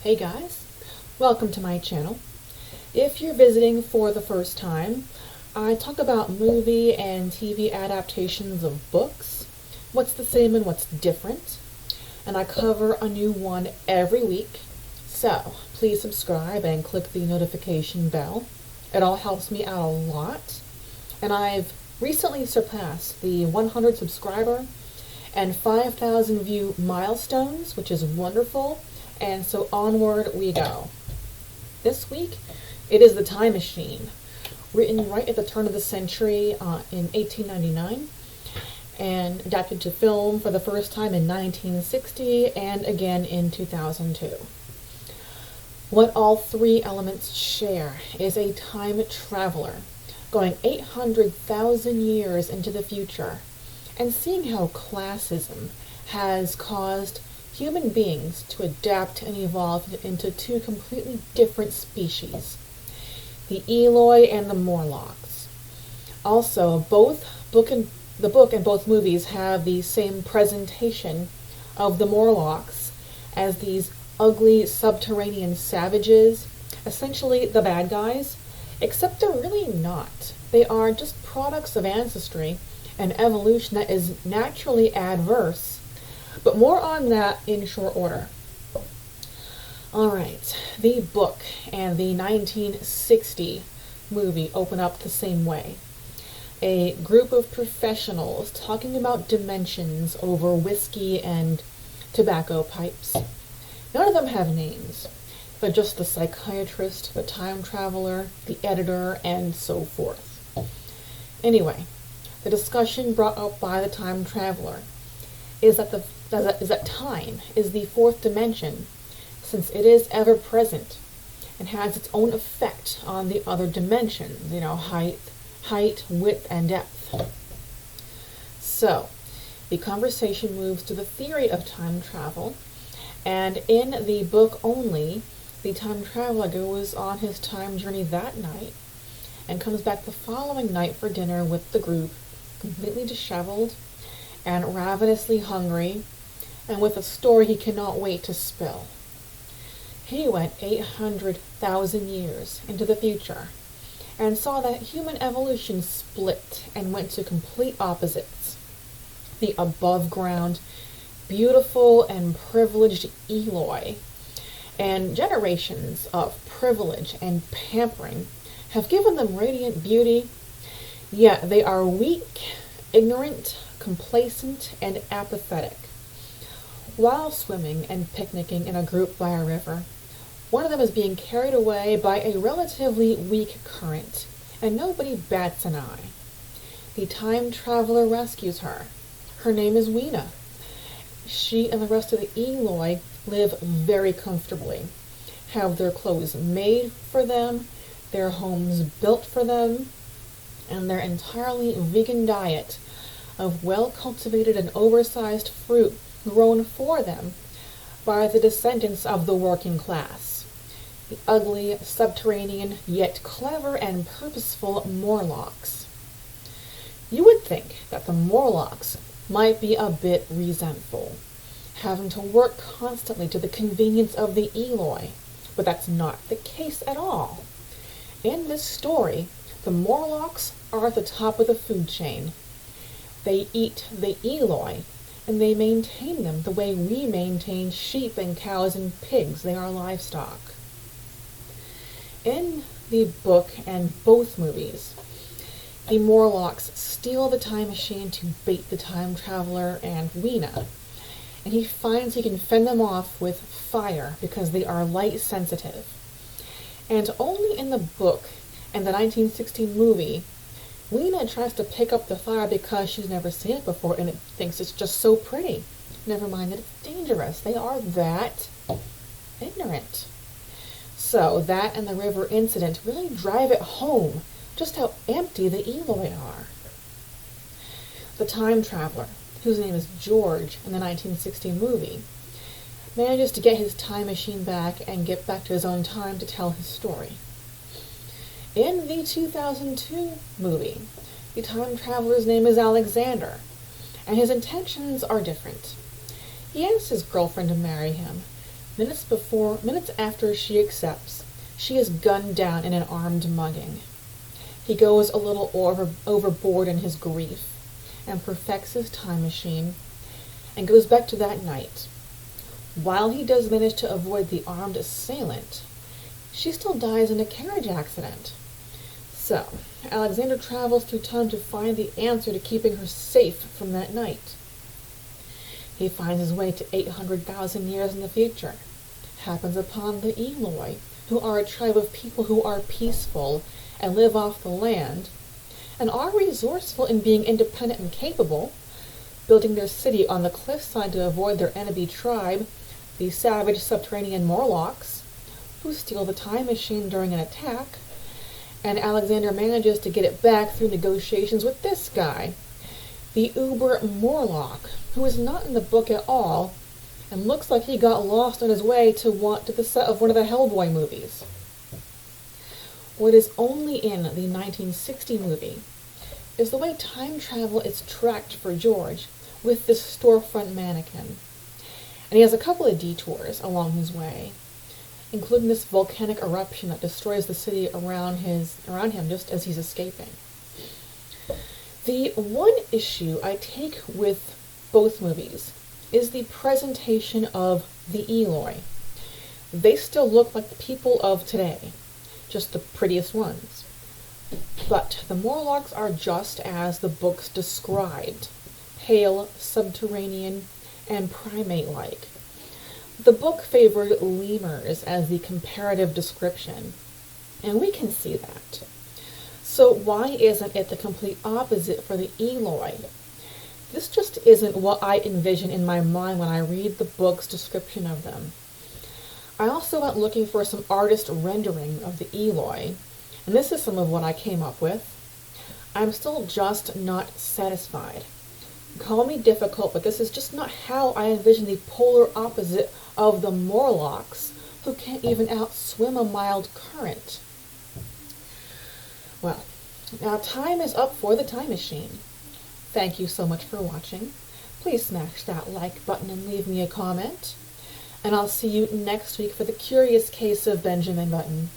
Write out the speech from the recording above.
Hey guys, welcome to my channel. If you're visiting for the first time, I talk about movie and TV adaptations of books, what's the same and what's different, and I cover a new one every week, so please subscribe and click the notification bell. It all helps me out a lot, and I've recently surpassed the 100 subscriber and 5,000 view milestones, which is wonderful. And so onward we go. This week, it is The Time Machine, written right at the turn of the century in 1899, and adapted to film for the first time in 1960 and again in 2002. What all three elements share is a time traveler going 800,000 years into the future and seeing how classism has caused human beings to adapt and evolve into two completely different species, the Eloi and the Morlocks. Also, the book and both movies have the same presentation of the Morlocks as these ugly subterranean savages, essentially the bad guys, except they're really not. They are just products of ancestry and evolution that is naturally adverse. But more on that in short order. Alright, the book and the 1960 movie open up the same way. A group of professionals talking about dimensions over whiskey and tobacco pipes. None of them have names. They're just the psychiatrist, the time traveler, the editor, and so forth. Anyway, the discussion brought up by the time traveler is that time is the fourth dimension, since it is ever present and has its own effect on the other dimensions, height, width, and depth. So, the conversation moves to the theory of time travel, and in the book only, the time traveler goes on his time journey that night and comes back the following night for dinner with the group, completely disheveled and ravenously hungry, and with a story he cannot wait to spill. He went 800,000 years into the future and saw that human evolution split and went to complete opposites. The above-ground, beautiful and privileged Eloi and generations of privilege and pampering have given them radiant beauty, yet they are weak, ignorant, complacent, and apathetic. While swimming and picnicking in a group by a river, one of them is being carried away by a relatively weak current, and nobody bats an eye. The time traveler rescues her. Her name is Weena. She and the rest of the Eloi live very comfortably, have their clothes made for them, their homes built for them, and their entirely vegan diet of well-cultivated and oversized fruit grown for them by the descendants of the working class, the ugly, subterranean, yet clever and purposeful Morlocks. You would think that the Morlocks might be a bit resentful, having to work constantly to the convenience of the Eloi, but that's not the case at all. In this story, the Morlocks are at the top of the food chain. They eat the Eloi, and they maintain them the way we maintain sheep and cows and pigs. They are livestock. In the book and both movies, the Morlocks steal the time machine to bait the time traveler and Weena, and he finds he can fend them off with fire because they are light sensitive. And only in the book and the 1916 movie, Weena tries to pick up the fire because she's never seen it before and it thinks it's just so pretty. Never mind that it's dangerous. They are that ignorant. So that and the river incident really drive it home just how empty the Eloi are. The time traveler, whose name is George in the 1916 movie, manages to get his time machine back and get back to his own time to tell his story. In the 2002 movie, the time traveler's name is Alexander, and his intentions are different. He asks his girlfriend to marry him, Minutes after she accepts, she is gunned down in an armed mugging. He goes a little overboard in his grief and perfects his time machine and goes back to that night. While he does manage to avoid the armed assailant, she still dies in a carriage accident. So, Alexander travels through time to find the answer to keeping her safe from that night. He finds his way to 800,000 years in the future, happens upon the Eloi, who are a tribe of people who are peaceful and live off the land, and are resourceful in being independent and capable, building their city on the cliffside to avoid their enemy tribe, the savage subterranean Morlocks, who steal the time machine during an attack, and Alexander manages to get it back through negotiations with this guy, the Uber Morlock, who is not in the book at all, and looks like he got lost on his way to the set of one of the Hellboy movies. What is only in the 1960 movie is the way time travel is tracked for George with this storefront mannequin. And he has a couple of detours along his way, including this volcanic eruption that destroys the city around him just as he's escaping. The one issue I take with both movies is the presentation of the Eloi. They still look like the people of today, just the prettiest ones. But the Morlocks are just as the books described, pale, subterranean, and primate-like. The book favored lemurs as the comparative description, and we can see that. So why isn't it the complete opposite for the Eloi? This just isn't what I envision in my mind when I read the book's description of them. I also went looking for some artist rendering of the Eloi, and this is some of what I came up with. I'm still just not satisfied. Call me difficult, but this is just not how I envision the polar opposite of the Morlocks, who can't even outswim a mild current. Well, now time is up for the time machine. Thank you so much for watching. Please smash that like button and leave me a comment. And I'll see you next week for the Curious Case of Benjamin Button.